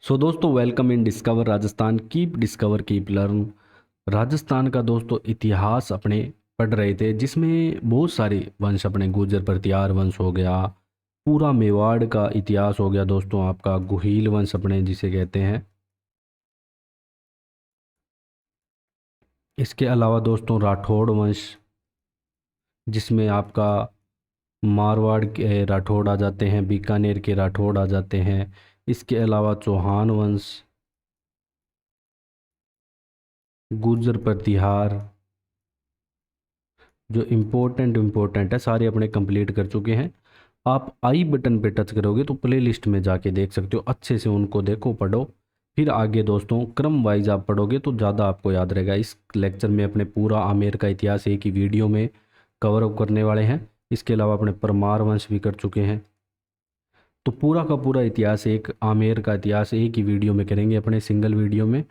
सो दोस्तों, welcome in discover Rajasthan. Keep discover keep learn. Rajasthan का दोस्तों इतिहास अपने पढ़ रहे थे, जिसमें बहुत सारे वंश अपने गुर्जर प्रतिहार वंश हो गया, पूरा मेवाड़ का इतिहास हो गया दोस्तों, आपका गुहील वंश अपने जिसे कहते हैं। इसके अलावा दोस्तों राठौड़ वंश, जिसमें आपका मारवाड़ के राठौड़ आ जाते हैं, बीकानेर के राठौड़ आ जाते हैं। इसके अलावा चौहान वंश, गुर्जर प्रतिहार, जो इम्पोर्टेंट है सारे अपने कंप्लीट कर चुके हैं। आप आई बटन पे टच करोगे तो प्ले लिस्ट में जाके देख सकते हो, अच्छे से उनको देखो, पढ़ो। फिर आगे दोस्तों क्रम वाइज आप पढ़ोगे तो ज़्यादा आपको याद रहेगा। इस लेक्चर में अपने पूरा आमेर का इतिहास एक ही वीडियो में कवर अप करने वाले हैं। इसके अलावा अपने परमार वंश भी कर चुके हैं। तो पूरा का पूरा इतिहास, एक आमेर का इतिहास एक ही वीडियो में करेंगे, अपने सिंगल वीडियो में।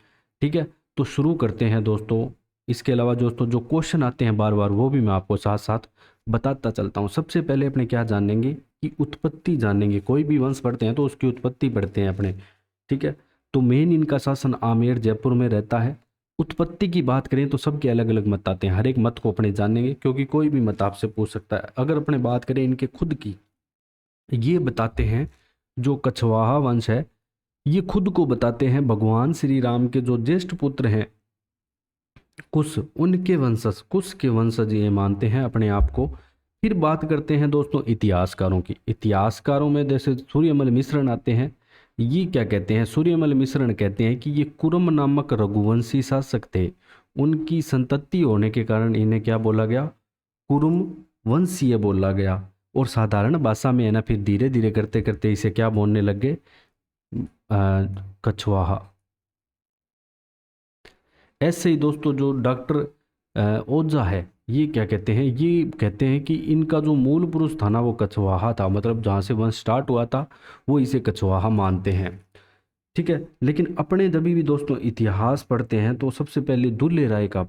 ठीक है, तो शुरू करते हैं दोस्तों। इसके अलावा दोस्तों जो क्वेश्चन आते हैं बार बार, वो भी मैं आपको साथ साथ बताता चलता हूँ। सबसे पहले अपने क्या जानेंगे कि उत्पत्ति जानेंगे। कोई भी वंश पढ़ते हैं तो उसकी उत्पत्ति पढ़ते हैं अपने। ठीक है, तो मेन इनका शासन आमेर जयपुर में रहता है। उत्पत्ति की बात करें तो सबके अलग अलग मत आते हैं, हर एक मत को अपने जानेंगे, क्योंकि कोई भी मत आपसे पूछ सकता है। अगर अपने बात करें इनके खुद की, ये बताते हैं जो कछवाहा वंश है, ये खुद को बताते हैं भगवान श्री राम के जो ज्येष्ठ पुत्र हैं कुश, उनके वंशज, कुश के वंशज ये मानते हैं अपने आप को। फिर बात करते हैं दोस्तों इतिहासकारों की। इतिहासकारों में जैसे सूर्यमल मिश्रण आते हैं। ये क्या कहते हैं? सूर्यमल मिश्रण कहते हैं कि ये कुरम नामक रघुवंशी शासक थे, उनकी संतति होने के कारण इन्हें क्या बोला गया? कुरुम वंशीय बोला गया। और साधारण भाषा में है ना, फिर धीरे धीरे करते करते इसे क्या बोलने लग गए? कछवाहा। ऐसे ही दोस्तों जो डॉक्टर ओझा है, ये क्या कहते हैं? ये कहते हैं कि इनका जो मूल पुरुष था ना, वो कछवाहा था, मतलब जहाँ से वंश स्टार्ट हुआ था वो इसे कछवाहा मानते हैं। ठीक है, लेकिन अपने जब भी दोस्तों इतिहास पढ़ते हैं तो सबसे पहले दुल्हे राय का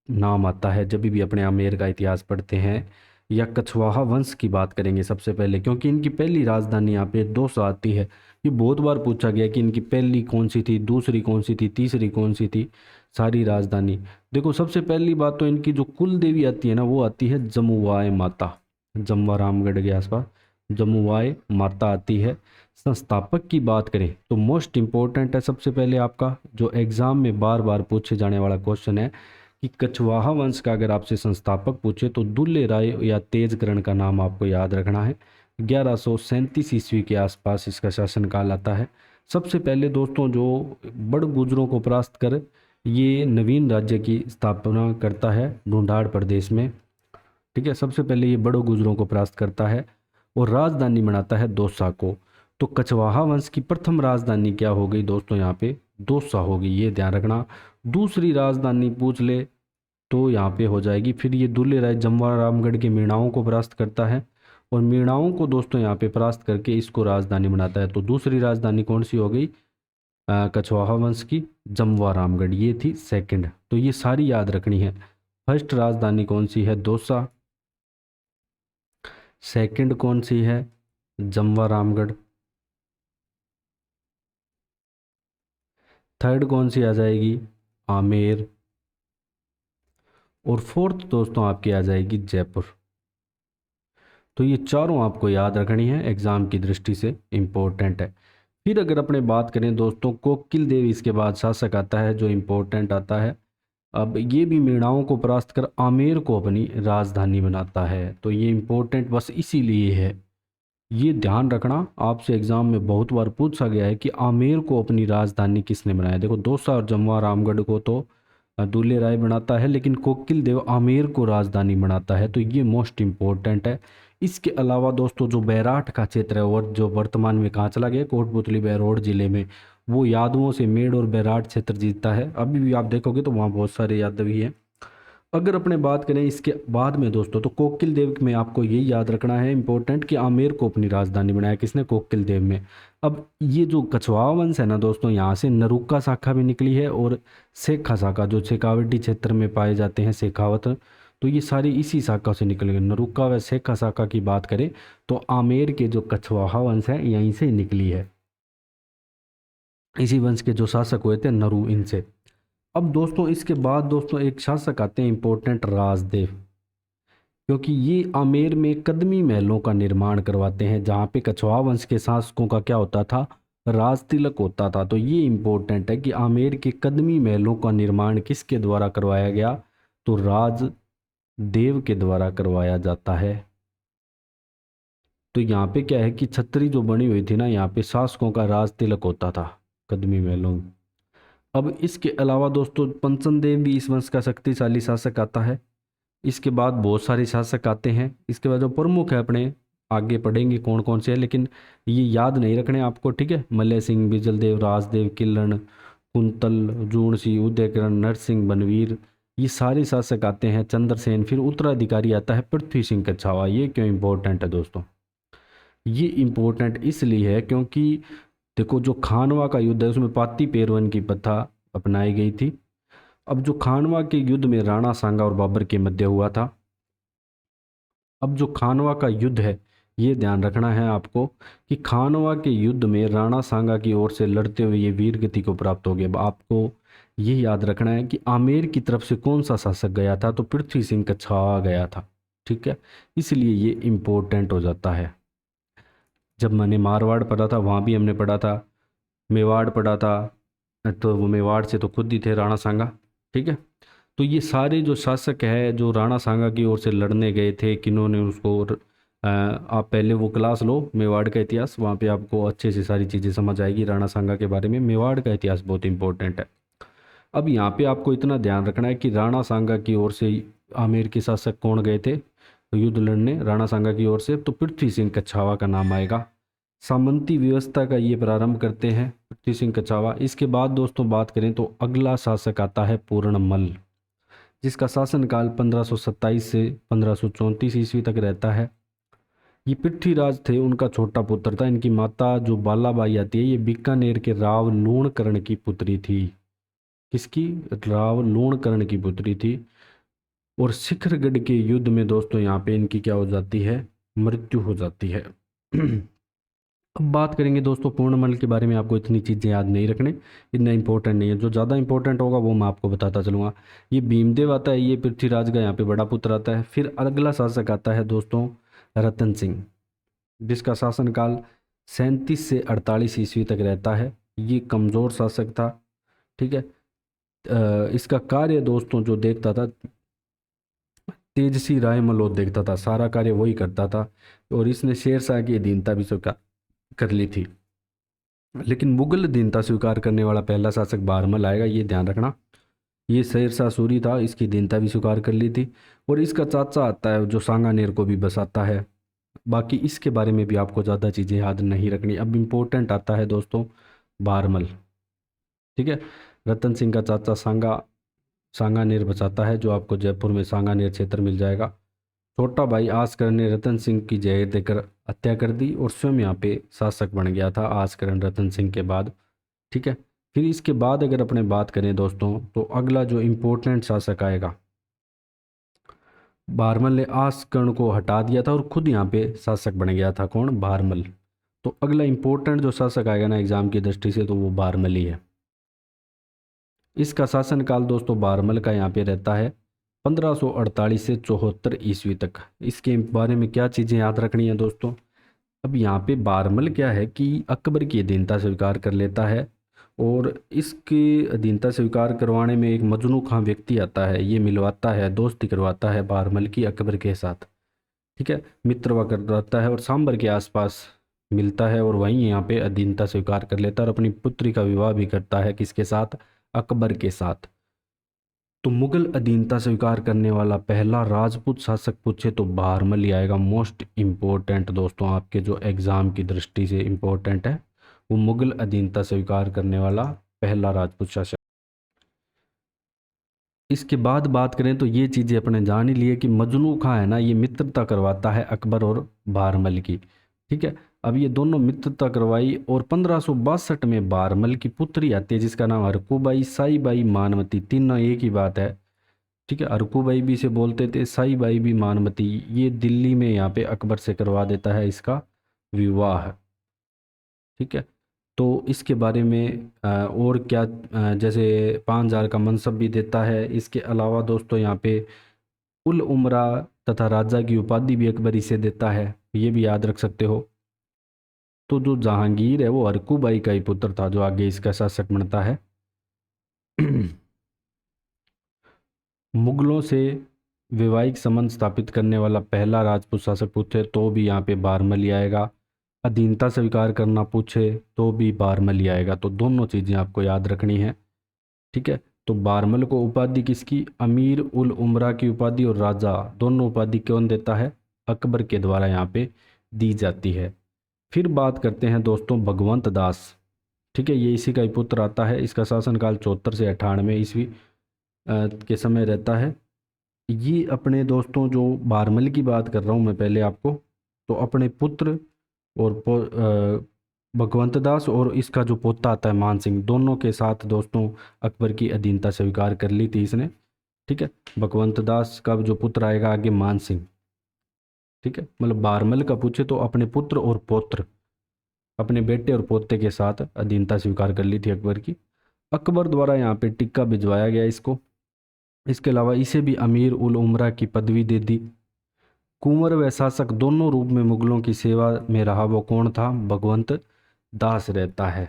नाम आता है। जब भी अपने आमेर का इतिहास पढ़ते हैं या कछवाहा वंश की बात करेंगे सबसे पहले, क्योंकि इनकी पहली राजधानी यहाँ पे दौसा आती है। ये बहुत बार पूछा गया कि इनकी पहली कौन सी थी, दूसरी कौन सी थी, तीसरी कौन सी थी सारी राजधानी। देखो, सबसे पहली बात तो इनकी जो कुल देवी आती है ना, वो आती है जमुवाय माता। जमवा रामगढ़ के आसपास जमुवाय माता आती है। संस्थापक की बात करें तो मोस्ट इम्पोर्टेंट है, सबसे पहले आपका जो एग्जाम में बार बार पूछे जाने वाला क्वेश्चन है कि कछवाहा वंश का अगर आपसे संस्थापक पूछे तो दुल्हे राय या तेजकरण का नाम आपको याद रखना है। 1137 ईस्वी के आसपास इसका शासनकाल आता है। सबसे पहले दोस्तों जो बड़ गुजरों को परास्त कर ये नवीन राज्य की स्थापना करता है ढूंढाड़ प्रदेश में। ठीक है, सबसे पहले ये बड़ों गुजरों को परास्त करता है और राजधानी बनाता है दौसा को। तो कछवाहा वंश की प्रथम राजधानी क्या हो गई दोस्तों? यहाँ पे दौसा होगी, ये ध्यान रखना। दूसरी राजधानी पूछ ले तो यहाँ पे हो जाएगी। फिर ये दुल्हे राय जमवा रामगढ़ के मीणाओं को परास्त करता है और मीणाओं को दोस्तों यहाँ पे परास्त करके इसको राजधानी बनाता है। तो दूसरी राजधानी कौन सी हो गई कछवाहा वंश की? जमवा रामगढ़, ये थी सेकंड। तो ये सारी याद रखनी है। फर्स्ट राजधानी कौन सी है? दौसा। सेकंड कौन सी है? जमवा रामगढ़। थर्ड कौन सी आ जाएगी? आमेर। और फोर्थ दोस्तों आपकी आ जाएगी जयपुर। तो ये चारों आपको याद रखनी है, एग्जाम की दृष्टि से इम्पोर्टेंट है। फिर अगर अपने बात करें दोस्तों, कोकिल देव इसके बाद शासक आता है जो इम्पोर्टेंट आता है। अब ये भी मीणाओं को परास्त कर आमेर को अपनी राजधानी बनाता है। तो ये इम्पोर्टेंट बस इसीलिए है, ये ध्यान रखना। आपसे एग्जाम में बहुत बार पूछा गया है कि आमेर को अपनी राजधानी किसने बनाया। देखो, दौसा और जमवा रामगढ़ को तो दुल्हे राय बनाता है, लेकिन कोकिल देव आमेर को राजधानी बनाता है। तो ये मोस्ट इम्पोर्टेंट है। इसके अलावा दोस्तों जो बैराठ का क्षेत्र है और जो वर्तमान में कहाँ चला गया, कोटपुतली बैरोड जिले में, वो यादवों से मेड़ और बैराठ क्षेत्र जीतता है। अभी भी आप देखोगे तो वहाँ बहुत सारे यादवी हैं। अगर अपने बात करें इसके बाद में दोस्तों, तो कोकिल देव में आपको यही याद रखना है इंपॉर्टेंट कि आमेर को अपनी राजधानी बनाया किसने? कोकिल देव में। अब ये जो कछवाहा वंश है ना दोस्तों, यहाँ से नरुक्का शाखा भी निकली है और शेखा शाखा, जो शेखावटी क्षेत्र में पाए जाते हैं शेखावत, तो ये सारी इसी शाखा से निकल गए। नरुक्का व शेखा शाखा की बात करें तो आमेर के जो कछवाहा वंश है यहीं से निकली है। इसी वंश के जो शासक हुए थे नरु, इनसे। अब दोस्तों इसके बाद दोस्तों एक शासक आते हैं इंपॉर्टेंट, राजदेव, क्योंकि ये आमेर में कदमी महलों का निर्माण करवाते हैं, जहाँ पे कछवाहा वंश के शासकों का क्या होता था, राज तिलक होता था। तो ये इंपॉर्टेंट है कि आमेर के कदमी महलों का निर्माण किसके द्वारा करवाया गया, तो राजदेव के द्वारा करवाया जाता है। तो यहाँ पे क्या है कि छतरी जो बनी हुई थी ना, यहाँ पे शासकों का राज तिलक होता था कदमी महलों में। अब इसके अलावा दोस्तों पंचन देव भी इस वंश का शक्तिशाली शासक आता है। इसके बाद बहुत सारे शासक आते हैं। इसके बाद जो प्रमुख है अपने आगे पढ़ेंगे कौन कौन से हैं, लेकिन ये याद नहीं रखने आपको, ठीक है। मलय सिंह, बिजलदेव, राजदेव, किलन, कुंतल, जूणसी, उदयकरण, नरसिंह, बनवीर, ये सारे शासक आते हैं। चंद्रसेन, फिर उत्तराधिकारी आता है पृथ्वी सिंह कछावा। ये क्यों इंपॉर्टेंट है दोस्तों, ये इंपॉर्टेंट इसलिए है क्योंकि देखो जो खानवा का युद्ध है उसमें पाती पेरवन की प्रथा अपनाई गई थी। अब जो खानवा के युद्ध में राणा सांगा और बाबर के मध्य हुआ था, अब जो खानवा का युद्ध है ये ध्यान रखना है आपको कि खानवा के युद्ध में राणा सांगा की ओर से लड़ते हुए ये वीर गति को प्राप्त हो गया। अब आपको ये याद रखना है कि आमेर की तरफ से कौन सा शासक गया था, तो पृथ्वी सिंह कछावा गया था, ठीक है। इसलिए ये इम्पोर्टेंट हो जाता है। जब मैंने मारवाड़ पढ़ा था वहाँ भी हमने पढ़ा था, मेवाड़ पढ़ा था, तो वो मेवाड़ से तो खुद ही थे राणा सांगा, ठीक है। तो ये सारे जो शासक है जो राणा सांगा की ओर से लड़ने गए थे, किन्होंने उसको आप पहले वो क्लास लो मेवाड़ का इतिहास, वहाँ पे आपको अच्छे से सारी चीज़ें समझ आएगी राणा सांगा के बारे में। मेवाड़ का इतिहास बहुत इंपॉर्टेंट है। अब यहाँ पे आपको इतना ध्यान रखना है कि राणा सांगा की ओर से आमेर के शासक कौन गए थे युद्ध लड़ने राणा सांगा की ओर से, तो पृथ्वी सिंह कछावा का नाम आएगा। सामंती व्यवस्था का ये प्रारंभ करते हैं पृथ्वी सिंह कछावा। इसके बाद दोस्तों बात करें तो अगला शासक आता है पूर्णमल, जिसका शासनकाल 1527 से 1534 ईस्वी तक रहता है। ये पृथ्वीराज थे, उनका छोटा पुत्र था। इनकी माता जो बालाबाई आती है ये बीकानेर के राव लूणकर्ण की पुत्री थी। किसकी, राव लूणकर्ण की पुत्री थी। और शिखरगढ़ के युद्ध में दोस्तों यहाँ पे इनकी क्या हो जाती है, मृत्यु हो जाती है। अब बात करेंगे दोस्तों पूर्णमल के बारे में। आपको इतनी चीज़ें याद नहीं रखने, इतना इंपॉर्टेंट नहीं है। जो ज़्यादा इंपॉर्टेंट होगा वो मैं आपको बताता चलूँगा। ये भीमदेव आता है, ये पृथ्वीराज का यहाँ पे बड़ा पुत्र आता है। फिर अगला शासक आता है दोस्तों रतन सिंह, जिसका शासनकाल 37 से 48 ईस्वी तक रहता है। ये कमज़ोर शासक था, ठीक है। इसका कार्य दोस्तों जो देखता था तेजसी राय मल्होद देखता था, सारा कार्य वही करता था। और इसने शेरशाह की अधीनता भी स्वीकार कर ली थी। लेकिन मुगल अधीनता स्वीकार करने वाला पहला शासक बारमल आएगा, ये ध्यान रखना। ये शेरशाह सूरी था, इसकी अधीनता भी स्वीकार कर ली थी। और इसका चाचा आता है जो सांगानेर को भी बसाता है। बाकी इसके बारे में भी आपको ज़्यादा चीज़ें याद नहीं रखनी। अब इम्पोर्टेंट आता है दोस्तों बारमल, ठीक है। रतन सिंह का चाचा सांगानेर बसाता है, जो आपको जयपुर में सांगानेर क्षेत्र मिल जाएगा। छोटा भाई आसकरण ने रतन सिंह की जहर देकर हत्या कर दी और स्वयं यहाँ पे शासक बन गया था आसकरण रतन सिंह के बाद, ठीक है। फिर इसके बाद अगर अपने बात करें दोस्तों तो अगला जो इम्पोर्टेंट शासक आएगा, बारमल ने आसकरण को हटा दिया था और खुद यहाँ पे शासक बन गया था। कौन, बारमल। तो अगला इम्पोर्टेंट जो शासक आएगा ना एग्जाम की दृष्टि से, तो वो बारमल ही है। इसका शासनकाल दोस्तों बारमल का यहाँ पे रहता है 1548 से 74 ईस्वी तक। इसके बारे में क्या चीज़ें याद रखनी है दोस्तों। अब यहाँ पे बारमल क्या है कि अकबर की अधीनता स्वीकार कर लेता है, और इसकी अधीनता स्वीकार करवाने में एक मजनू खां व्यक्ति आता है, ये मिलवाता है, दोस्ती करवाता है बारमल की अकबर के साथ, ठीक है। मित्रवा करवाता है और सांबर के आसपास मिलता है और वहीं यहाँ पे अधीनता स्वीकार कर लेता है और अपनी पुत्री का विवाह भी करता है, किसके साथ, अकबर के साथ। तो मुगल अधीनता स्वीकार करने वाला पहला राजपूत शासक पूछे तो बारमल ही आएगा। मोस्ट इम्पोर्टेंट दोस्तों, आपके जो एग्ज़ाम की दृष्टि से इम्पोर्टेंट है, वो मुगल अधीनता स्वीकार करने वाला पहला राजपूत शासक। इसके बाद बात करें तो ये चीज़ें अपने जान ही लिए कि मजनू खां है ना, ये मित्रता करवाता है अकबर और बारमल की, ठीक है। अब ये दोनों मित्रता करवाई और 1562 में बारमल की पुत्री आती है जिसका नाम हरकूबाई साईबाई मानवती, तीनों एक ही बात है, ठीक है। अरकूबाई भी इसे बोलते थे, साईबाई भी मानवती। ये दिल्ली में यहाँ पे अकबर से करवा देता है इसका विवाह, ठीक है। तो इसके बारे में और क्या, जैसे 5,000 का मनसब भी देता है। इसके अलावा दोस्तों यहाँ पे उल उमरा तथा राजा की उपाधि भी अकबर इसे देता है, ये भी याद रख सकते हो। तो जो जहांगीर है वो अरकूबाई का ही पुत्र था, जो आगे इसका शासक बनता है। मुगलों से वैवाहिक संबंध स्थापित करने वाला पहला राजपूत शासक पूछे तो भी यहाँ पे बारमली आएगा। अधीनता स्वीकार करना पूछे तो भी बारमली आएगा। तो दोनों चीज़ें आपको याद रखनी है, ठीक है। तो बारमल को उपाधि किसकी, अमीर उल उमरा की उपाधि और राजा, दोनों उपाधि कौन देता है, अकबर के द्वारा यहाँ पे दी जाती है। फिर बात करते हैं दोस्तों भगवंत दास, ठीक है। ये इसी का ही पुत्र आता है। इसका शासनकाल 74 से 98 ईस्वी के समय रहता है। ये अपने दोस्तों जो बारमल की बात कर रहा हूँ मैं पहले आपको, तो अपने पुत्र और भगवंत दास और इसका जो पोता आता है मान सिंह, दोनों के साथ दोस्तों अकबर की अधीनता स्वीकार कर ली थी इसने, ठीक है। भगवंत दास का जो पुत्र आएगा आगे मान सिंह, ठीक है। मतलब बारमल का पूछे तो अपने पुत्र और पौत्र, अपने बेटे और पोते के साथ अधीनता स्वीकार कर ली थी अकबर की। अकबर द्वारा यहाँ पे टिक्का भिजवाया गया इसको। इसके अलावा इसे भी अमीर उल उमरा की पदवी दे दी। कुंवर व शासक दोनों रूप में मुगलों की सेवा में रहा वो कौन था, भगवंत दास रहता है,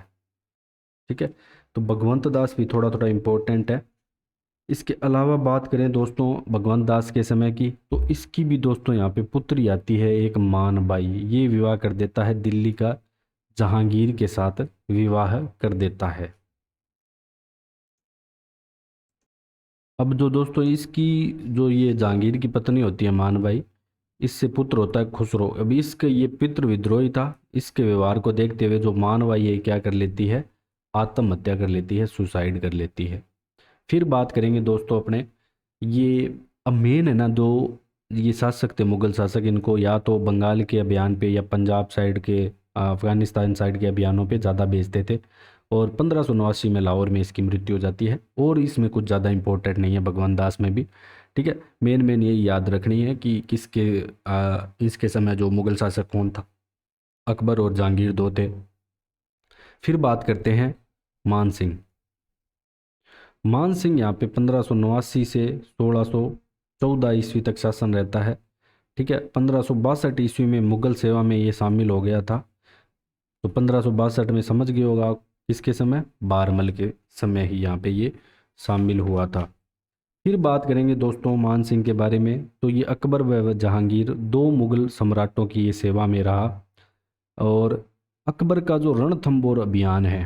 ठीक है। तो भगवंत दास भी थोड़ा थोड़ा इम्पोर्टेंट है। इसके अलावा बात करें दोस्तों भगवंत दास के समय की, तो इसकी भी दोस्तों यहाँ पे पुत्री आती है एक मान बाई। ये विवाह कर देता है दिल्ली का जहांगीर के साथ विवाह कर देता है। अब जो दोस्तों इसकी जो ये जहांगीर की पत्नी होती है मानबाई, इससे पुत्र होता है खुसरो। अभी इसके ये पितृ विद्रोही था। इसके व्यवहार को देखते हुए जो मानबाई ये क्या कर लेती है, आत्महत्या कर लेती है, सुसाइड कर लेती है। फिर बात करेंगे दोस्तों अपने, ये अब मेन है ना, जो ये शासक थे मुगल शासक, इनको या तो बंगाल के अभियान पे या पंजाब साइड के अफगानिस्तान साइड के अभियानों पे ज़्यादा भेजते थे। और 1589 में लाहौर में इसकी मृत्यु हो जाती है। और इसमें कुछ ज़्यादा इंपॉर्टेंट नहीं है भगवान दास में भी, ठीक है। मेन मेन ये याद रखनी है कि किसके इसके समय जो मुगल शासक कौन था, अकबर और जहांगीर दो थे। फिर बात करते हैं मान सिंह। मान सिंह यहाँ पे 1589 से 1614 ईस्वी तक शासन रहता है, ठीक है। 1562 ईस्वी में मुगल सेवा में ये शामिल हो गया था। तो 1562 में समझ गए होगा किसके समय, बारमल के समय ही यहाँ पे ये शामिल हुआ था। फिर बात करेंगे दोस्तों मान सिंह के बारे में, तो ये अकबर व जहांगीर दो मुगल सम्राटों की ये सेवा में रहा। और अकबर का जो रणथंबोर अभियान है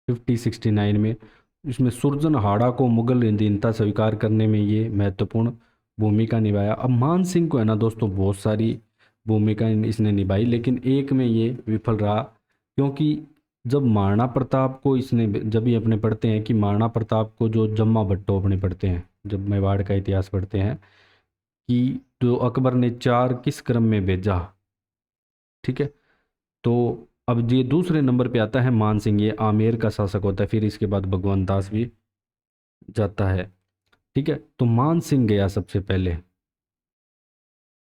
1569 में, इसमें सुरजनहाड़ा को मुगल अधीनता स्वीकार करने में ये महत्वपूर्ण भूमिका निभाया। अब मान सिंह को है ना दोस्तों बहुत सारी भूमिका इसने निभाई, लेकिन एक में ये विफल रहा। क्योंकि जब महाराणा प्रताप को इसने, जब ही अपने पढ़ते हैं कि महाराणा प्रताप को जो जम्मा भट्टो अपने पढ़ते हैं, जब मेवाड़ का इतिहास पढ़ते हैं, कि जो अकबर ने 4 किस क्रम में भेजा, ठीक है। तो अब ये दूसरे नंबर पे आता है मान सिंह, ये आमेर का शासक होता है। फिर इसके बाद भगवंत दास भी जाता है, ठीक है। तो मान सिंह गया सबसे पहले।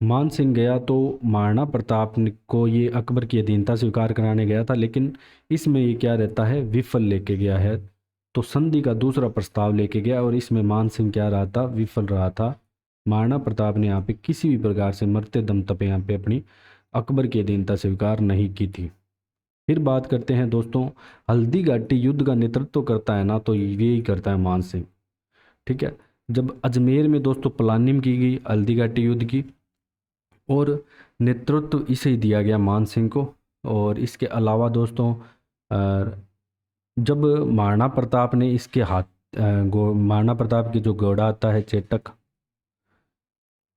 मान सिंह गया तो महाराणा प्रताप को ये अकबर की अधीनता स्वीकार कराने गया था, लेकिन इसमें ये क्या रहता है, विफल लेके गया है। तो संधि का दूसरा प्रस्ताव लेके गया और इसमें मान सिंह क्या रहा था, विफल रहा था। महाराणा प्रताप ने यहाँ पे किसी भी प्रकार से मरते दम तक यहाँ पे अपनी अकबर की अधीनता स्वीकार नहीं की थी। फिर बात करते हैं दोस्तों, हल्दी घाटी युद्ध का नेतृत्व करता है ना, तो यही करता है मान सिंह, ठीक है। जब अजमेर में दोस्तों प्लानिंग की गई हल्दी घाटी युद्ध की, और नेतृत्व इसे ही दिया गया मान सिंह को। और इसके अलावा दोस्तों जब महाराणा प्रताप ने इसके हाथ महाराणा प्रताप की जो घोड़ा आता है चेटक,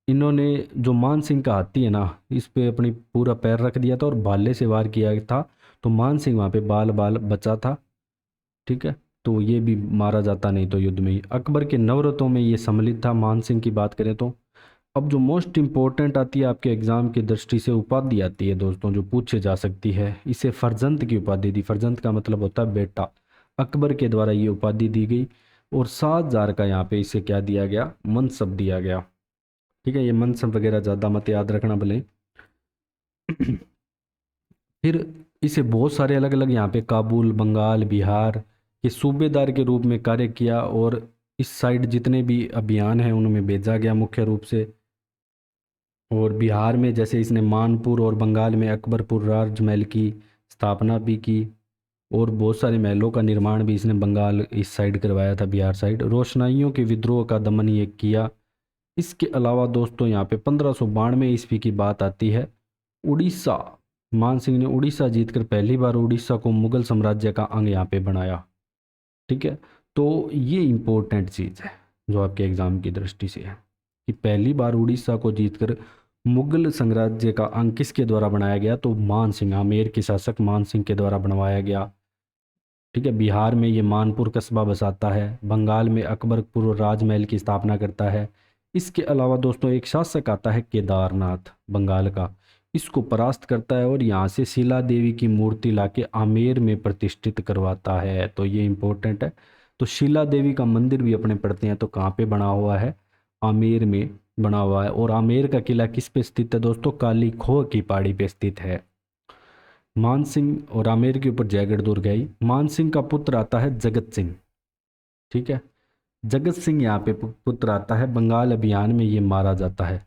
इन्होंने जो मान सिंह का हाथी है ना, इस पे अपनी पूरा पैर रख दिया था और भाले से वार किया था। तो मान सिंह वहाँ पे बाल बाल बचा था, ठीक है। तो ये भी मारा जाता नहीं तो युद्ध में ही। अकबर के नवरत्नों में ये सम्मिलित था मान सिंह की बात करें तो। अब जो मोस्ट इंपॉर्टेंट आती है आपके एग्जाम की दृष्टि से उपाधि आती है दोस्तों, जो पूछे जा सकती है, इसे फरजंद की उपाधि दी। फरजंद का मतलब होता है बेटा। अकबर के द्वारा ये उपाधि दी गई और 7,000 का यहाँ पे इसे क्या दिया गया, मनसब दिया गया, ठीक है। ये मनसब वगैरह ज़्यादा मत याद रखना भले। फिर इसे बहुत सारे अलग अलग यहाँ पे काबुल, बंगाल, बिहार के सूबेदार के रूप में कार्य किया, और इस साइड जितने भी अभियान हैं उनमें भेजा गया मुख्य रूप से। और बिहार में जैसे इसने मानपुर और बंगाल में अकबरपुर राजमहल की स्थापना भी की, और बहुत सारे महलों का निर्माण भी इसने बंगाल इस साइड करवाया था, बिहार साइड। रोशनाइयों के विद्रोह का दमन ये किया। इसके अलावा दोस्तों यहाँ पे 1592 ईस्वी की बात आती है। उड़ीसा, मान सिंह ने उड़ीसा जीतकर पहली बार उड़ीसा को मुगल साम्राज्य का अंग यहाँ पे बनाया। ठीक है, तो ये इम्पोर्टेंट चीज़ है जो आपके एग्जाम की दृष्टि से है कि पहली बार उड़ीसा को जीतकर मुगल साम्राज्य का अंग किसके द्वारा बनाया गया, तो मान सिंह, आमेर के शासक मान सिंह के द्वारा बनवाया गया। ठीक है, बिहार में ये मानपुर कस्बा बसाता है, बंगाल में अकबरपुर राजमहल की स्थापना करता है। इसके अलावा दोस्तों एक शासक आता है केदारनाथ बंगाल का, इसको परास्त करता है और यहाँ से शिला देवी की मूर्ति लाके आमेर में प्रतिष्ठित करवाता है। तो ये इम्पोर्टेंट है। तो शिला देवी का मंदिर भी अपने पढ़ते हैं, तो कहाँ पे बना हुआ है, आमेर में बना हुआ है। और आमेर का किला किस पे स्थित है दोस्तों, काली खोह की पहाड़ी पे स्थित है। मान सिंह और आमेर के ऊपर जयगढ़ दुर्ग है। मान सिंह का पुत्र आता है जगत सिंह। ठीक है, जगत सिंह यहाँ पे पुत्र आता है, बंगाल अभियान में ये मारा जाता है।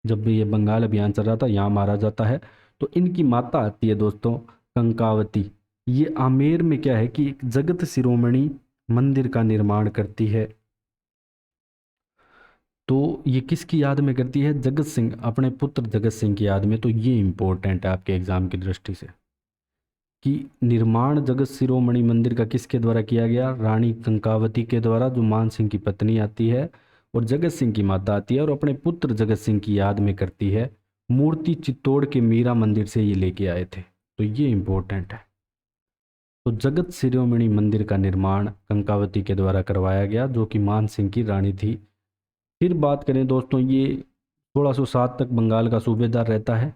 जब भी ये बंगाल अभियान चल रहा था यहाँ मारा जाता है। तो इनकी माता आती है दोस्तों कंकावती। ये आमेर में क्या है कि एक जगत शिरोमणि मंदिर का निर्माण करती है। तो ये किसकी याद में करती है, जगत सिंह, अपने पुत्र जगत सिंह की याद में। तो ये इंपॉर्टेंट है आपके एग्जाम की दृष्टि से कि निर्माण जगत शिरोमणि मंदिर का किसके द्वारा किया गया, रानी कंकावती के द्वारा, जो मान सिंह की पत्नी आती है और जगत सिंह की माता आती है, और अपने पुत्र जगत सिंह की याद में करती है। मूर्ति चित्तौड़ के मीरा मंदिर से ये लेके आए थे। तो ये इंपॉर्टेंट है। तो जगत शिरोमणि मंदिर का निर्माण कंकावती के द्वारा करवाया गया, जो कि मान सिंह की रानी थी। फिर बात करें दोस्तों, ये 1607 तक बंगाल का सूबेदार रहता है,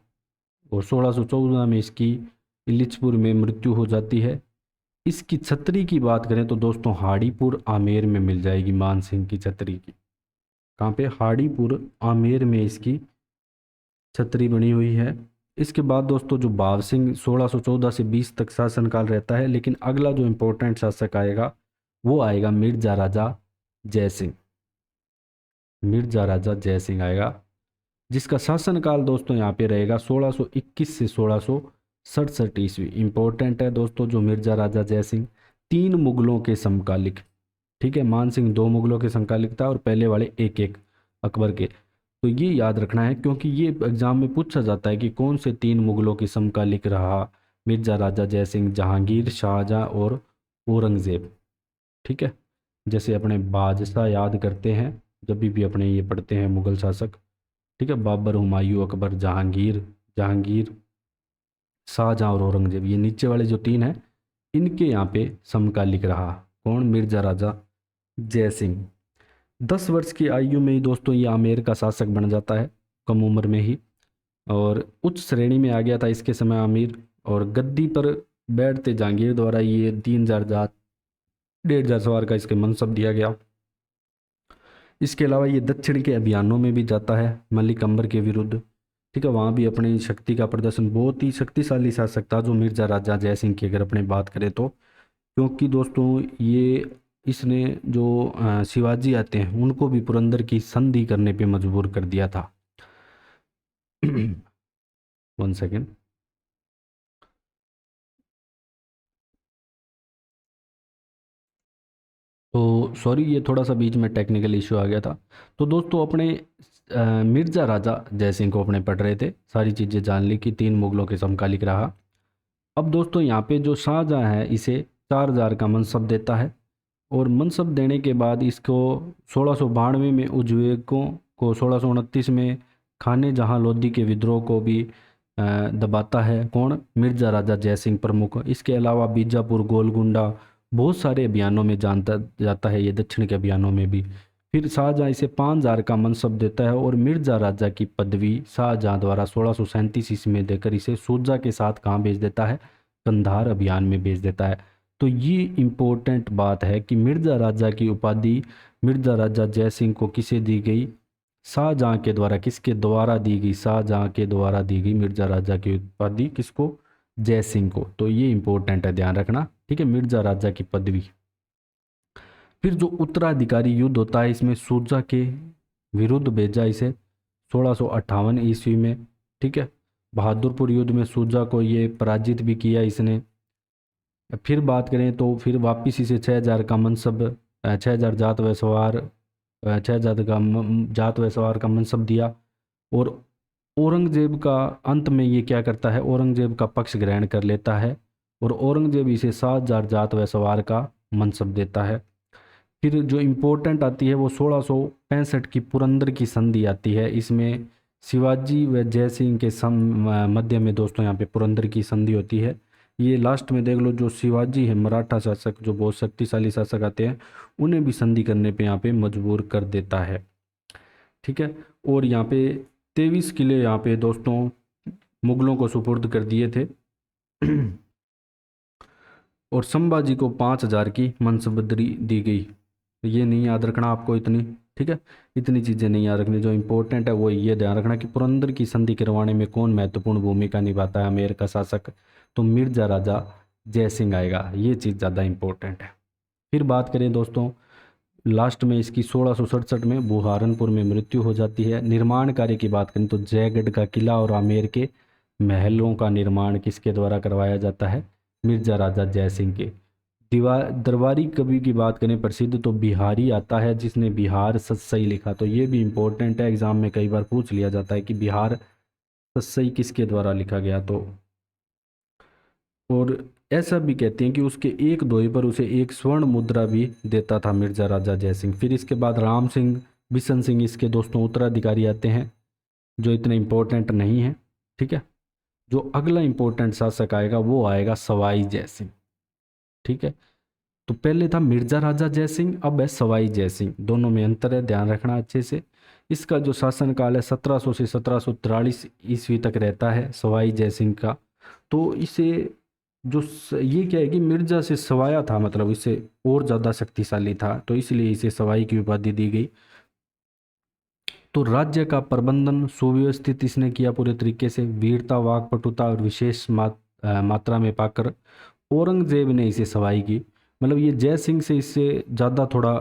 और 1614 में इसकी इलिचपुर में मृत्यु हो जाती है। इसकी छतरी की बात करें तो दोस्तों हाड़ीपुर आमेर में मिल जाएगी मान सिंह की छतरी की। कहाँ पे, हाड़ीपुर आमेर में इसकी छतरी बनी हुई है। इसके बाद दोस्तों जो भाव सिंह 1614 से 20 तक शासनकाल रहता है, लेकिन अगला जो इम्पोर्टेंट शासक आएगा वो आएगा मिर्जा राजा जयसिंह। मिर्जा राजा जयसिंह आएगा, जिसका शासनकाल दोस्तों यहाँ पे रहेगा 1621 से 1667 ईस्वी। इंपॉर्टेंट है दोस्तों जो मिर्जा राजा जयसिंह, 3 मुगलों के समकालिक। ठीक है, मान सिंह 2 मुगलों के समकालिक था और पहले वाले एक एक अकबर के। तो ये याद रखना है क्योंकि ये एग्जाम में पूछा जाता है कि कौन से 3 मुगलों के समकालिक रहा, मिर्जा राजा जयसिंह, जहांगीर, शाहजहां और औरंगजेब। ठीक है, जैसे अपने बादशाह याद करते हैं जब भी अपने ये पढ़ते हैं मुगल शासक। ठीक है, बाबर, हुमायूं, अकबर, जहांगीर, जहांगीर, शाहजहां और औरंगजेब, ये नीचे वाले जो 3 हैं इनके यहाँ पे समकालिक रहा कौन, मिर्जा राजा जयसिंह। 10 वर्ष की आयु में ही दोस्तों ये आमेर का शासक बन जाता है, कम उम्र में ही, और उच्च श्रेणी में आ गया था इसके समय आमिर। और गद्दी पर बैठते जहांगीर द्वारा ये 3000 जात 1500 सवार का इसके मनसब दिया गया। इसके अलावा ये दक्षिण के अभियानों में भी जाता है मलिक अंबर के विरुद्ध। ठीक है, वहाँ भी अपनी शक्ति का प्रदर्शन, बहुत ही शक्तिशाली शासक था जो मिर्जा राजा जयसिंह की अगर अपने बात करें तो। क्योंकि दोस्तों ये इसने जो शिवाजी आते हैं उनको भी पुरंदर की संधि करने पे मजबूर कर दिया था। 1 सेकेंड। तो सॉरी, ये थोड़ा सा बीच में टेक्निकल इशू आ गया था। तो दोस्तों अपने मिर्जा राजा जयसिंह को अपने पढ़ रहे थे, सारी चीज़ें जान ली कि 3 मुगलों के समकालिक रहा। अब दोस्तों यहाँ पे जो शाहजहां है इसे 4000 का मनसब देता है, और मनसब देने के बाद इसको 1692 में उज्बेकों को, 1629 में खाने जहां लोदी के विद्रोह को भी दबाता है कौन, मिर्जा राजा जयसिंह प्रमुख। इसके अलावा बीजापुर, गोलकुंडा, बहुत सारे अभियानों में जानता जाता है ये, दक्षिण के अभियानों में भी। फिर शाहजहां इसे 5000 का मनसब देता है, और मिर्जा राजा की पदवी शाहजहां द्वारा 1637 ईस्वी में देकर इसे शुजा के साथ कहाँ भेज देता है, कंधार अभियान में भेज देता है। तो ये इम्पोर्टेंट बात है कि मिर्जा राजा की उपाधि मिर्जा राजा जयसिंह को किसे दी गई, शाहजहां के द्वारा। किसके द्वारा दी गई, शाहजहां के द्वारा दी गई मिर्जा राजा की उपाधि किसको जय सिंह को। तो ये इंपॉर्टेंट है, ध्यान रखना, ठीक है, मिर्जा राजा की पदवी। फिर जो उत्तराधिकारी युद्ध होता है, इसमें सूरजा के विरुद्ध भेजा इसे 1658 ईस्वी में, ठीक है। बहादुरपुर युद्ध में सूरजा को ये पराजित भी किया इसने। फिर बात करें तो फिर वापिस इसे 6000 का मनसब, 6000 जात व सवार, 6000 का जात व सवार का मनसब दिया। और औरंगजेब का अंत में ये क्या करता है, औरंगजेब का पक्ष ग्रहण कर लेता है और औरंगजेब इसे 7000 जात व सवार का मनसब देता है। फिर जो इम्पोर्टेंट आती है वो 1665 की पुरंदर की संधि आती है। इसमें शिवाजी व जय सिंह के मध्य में दोस्तों यहाँ पे पुरंदर की संधि होती है। ये लास्ट में देख लो, जो शिवाजी है मराठा शासक, जो बहुत शक्तिशाली शासक आते हैं, उन्हें भी संधि करने पे यहाँ पे मजबूर कर देता है, ठीक है। और यहाँ पे 23 किले यहाँ पे दोस्तों मुगलों को सुपुर्द कर दिए थे और संभाजी को 5000 की मनसबदरी दी गई। ये नहीं याद रखना आपको इतनी, ठीक है, इतनी चीज़ें नहीं याद रखनी। जो इंपॉर्टेंट है वो ये ध्यान रखना कि पुरंदर की संधि करवाने में कौन महत्वपूर्ण भूमिका निभाता है अमेर का शासक, तो मिर्जा राजा जय सिंह आएगा। ये चीज़ ज़्यादा इंपॉर्टेंट है। फिर बात करें दोस्तों, लास्ट में इसकी 1667 में बुहारनपुर में मृत्यु हो जाती है। निर्माण कार्य की बात करें तो जयगढ़ का किला और आमेर के महलों का निर्माण किसके द्वारा करवाया जाता है, मिर्जा राजा जय सिंह के। दरबारी कवि की बात करें प्रसिद्ध, तो बिहारी आता है जिसने बिहार सतसई लिखा। तो ये भी इम्पोर्टेंट है, एग्जाम में कई बार पूछ लिया जाता है कि बिहार सतसई किसके द्वारा लिखा गया। तो और ऐसा भी कहते हैं कि उसके एक दोहे पर उसे एक स्वर्ण मुद्रा भी देता था मिर्जा राजा जय सिंह। फिर इसके बाद राम सिंह, बिशन सिंह इसके दोस्तों उत्तराधिकारी आते हैं, जो इतने इम्पोर्टेंट नहीं है, ठीक है। जो अगला इम्पोर्टेंट शासक आएगा वो आएगा सवाई जय सिंह, ठीक है। तो पहले था मिर्जा राजा जय सिंह, अब है सवाई जय सिंह, दोनों में अंतर है, ध्यान रखना अच्छे से। इसका जो शासनकाल है 1700 से 1743 ईस्वी तक रहता है सवाई जय सिंह का। तो इसे ये क्या है कि मिर्जा से सवाया था, मतलब इससे और ज़्यादा शक्तिशाली था, तो इसलिए इसे सवाई की उपाधि दी गई। तो राज्य का प्रबंधन सुव्यवस्थित इसने किया पूरे तरीके से, वीरता, वाकपटुता और विशेष मात्रा में पाकर औरंगजेब ने इसे सवाई की। मतलब ये जय सिंह से इससे ज़्यादा थोड़ा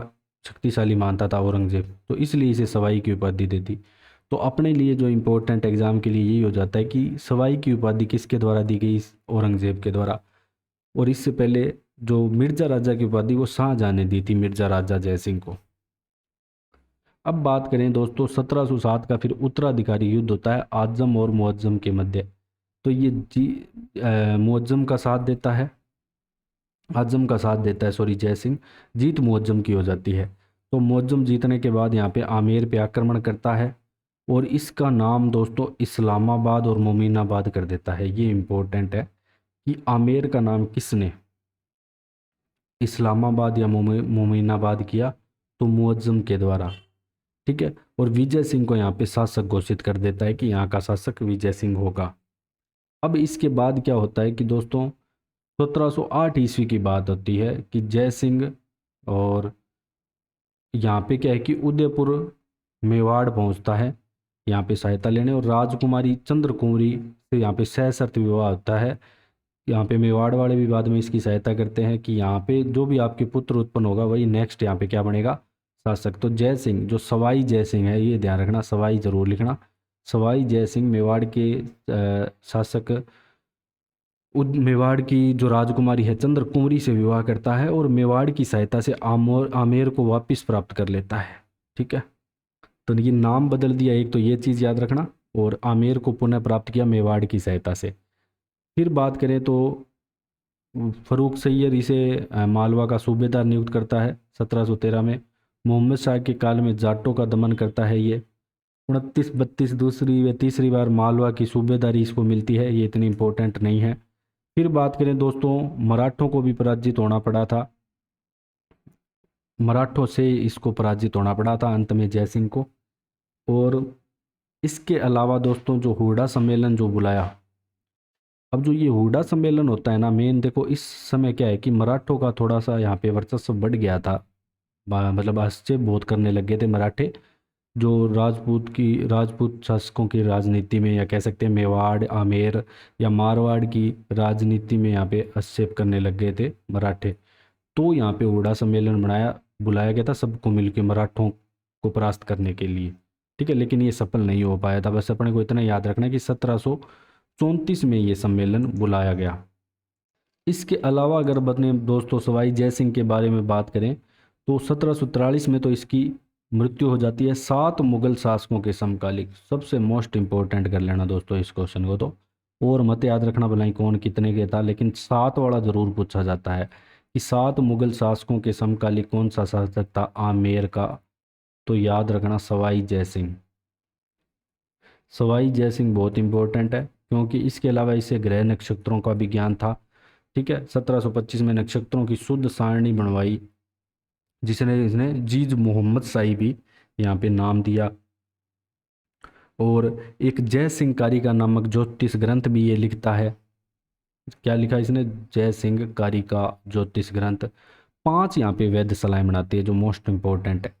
शक्तिशाली मानता था औरंगजेब, तो इसलिए इसे सवाई की उपाधि दे दी। तो अपने लिए जो इम्पोर्टेंट एग्जाम के लिए यही हो जाता है कि सवाई की उपाधि किसके द्वारा दी गई, औरंगजेब के द्वारा। और इससे पहले जो मिर्जा राजा की उपाधि वो शाहजहां ने दी थी मिर्जा राजा जय सिंह को। अब बात करें दोस्तों 1707 का, फिर उत्तराधिकारी युद्ध होता है आजम और मुअज्जम के मध्य। तो ये मुअज्जम का साथ देता है, आजम का साथ देता है, सॉरी, जय सिंह। जीत मुअज्जम की हो जाती है। तो मुअज्जम जीतने के बाद यहाँ पे आमेर पे आक्रमण करता है और इसका नाम दोस्तों इस्लामाबाद और मोमिनाबाद कर देता है। ये इम्पोर्टेंट है कि आमेर का नाम किसने इस्लामाबाद या मोमिनाबाद किया, तो मुअज्जम के द्वारा, ठीक है। और विजय सिंह को यहाँ पे शासक घोषित कर देता है कि यहाँ का शासक विजय सिंह होगा। अब इसके बाद क्या होता है कि दोस्तों 1708 ईस्वी की बात होती है कि जय सिंह और यहाँ पे क्या है कि उदयपुर मेवाड़ पहुँचता है यहाँ पे सहायता लेने, और राजकुमारी चंद्र कुंवरी से यहाँ पे सशर्त विवाह होता है। यहाँ पे मेवाड़ वाले भी बाद में इसकी सहायता करते हैं कि यहाँ पे जो भी आपके पुत्र उत्पन्न होगा वही नेक्स्ट यहाँ पे क्या बनेगा, शासक। तो जय सिंह जो सवाई जय सिंह है, ये ध्यान रखना, सवाई जरूर लिखना। सवाई जय सिंह मेवाड़ के शासक मेवाड़ की जो राजकुमारी है चंद्र कुंवरी से विवाह करता है और मेवाड़ की सहायता से आमेर को वापस प्राप्त कर लेता है, ठीक है। तो ये नाम बदल दिया एक, तो ये चीज़ याद रखना, और आमेर को पुनः प्राप्त किया मेवाड़ की सहायता से। फिर बात करें तो फरूख सैयद इसे मालवा का सूबेदार नियुक्त करता है 1713 में। मोहम्मद शाह के काल में जाटों का दमन करता है ये। 29-32 दूसरी व तीसरी बार मालवा की सूबेदारी इसको मिलती है, ये इतनी इम्पोर्टेंट नहीं है। फिर बात करें दोस्तों, मराठों को भी पराजित होना पड़ा था, मराठों से इसको पराजित होना पड़ा था अंत में जय सिंह को। और इसके अलावा दोस्तों जो हुडा सम्मेलन जो बुलाया, अब जो ये हुडा सम्मेलन होता है ना, मेन देखो इस समय क्या है कि मराठों का थोड़ा सा यहाँ पे वर्चस्व बढ़ गया था, मतलब आश्चर्य बहुत करने लग गए थे मराठे। जो राजपूत शासकों की राजनीति में, या कह सकते हैं मेवाड़, आमेर या मारवाड़ की राजनीति में यहाँ पे हस्तक्षेप करने लग गए थे मराठे। तो यहाँ पे हुड़ा सम्मेलन बुलाया गया था सबको मिलकर मराठों को परास्त करने के लिए। ठीक है, लेकिन ये सफल नहीं हो पाया था। बस अपने को इतना याद रखना है कि 1734 में ये सम्मेलन बुलाया गया। इसके अलावा अगर अपने दोस्तों सवाई जय सिंह के बारे में बात करें तो 1743 में तो इसकी मृत्यु हो जाती है 7 मुगल शासकों के समकालिक। सबसे मोस्ट इंपॉर्टेंट कर लेना दोस्तों इस क्वेश्चन को तो, और मत याद रखना भलाई कौन कितने के था, लेकिन 7 वाला जरूर पूछा जाता है कि 7 मुगल शासकों के समकालिक कौन सा शासक था आमेर का। तो याद रखना सवाई जय सिंह। सवाई जय सिंह बहुत इंपॉर्टेंट है क्योंकि इसके अलावा इसे ग्रह नक्षत्रों का भी ज्ञान था। ठीक है, 1725 में नक्षत्रों की शुद्ध सारणी बनवाई, जिसने इसने जीज मोहम्मद शाही भी यहाँ पे नाम दिया। और एक जय सिंह कारी का नामक ज्योतिष ग्रंथ भी ये लिखता है। क्या लिखा इसने? जय सिंह कारी का ज्योतिष ग्रंथ। 5 यहाँ पे वेधशालाएं बनाती है जो मोस्ट इंपॉर्टेंट है।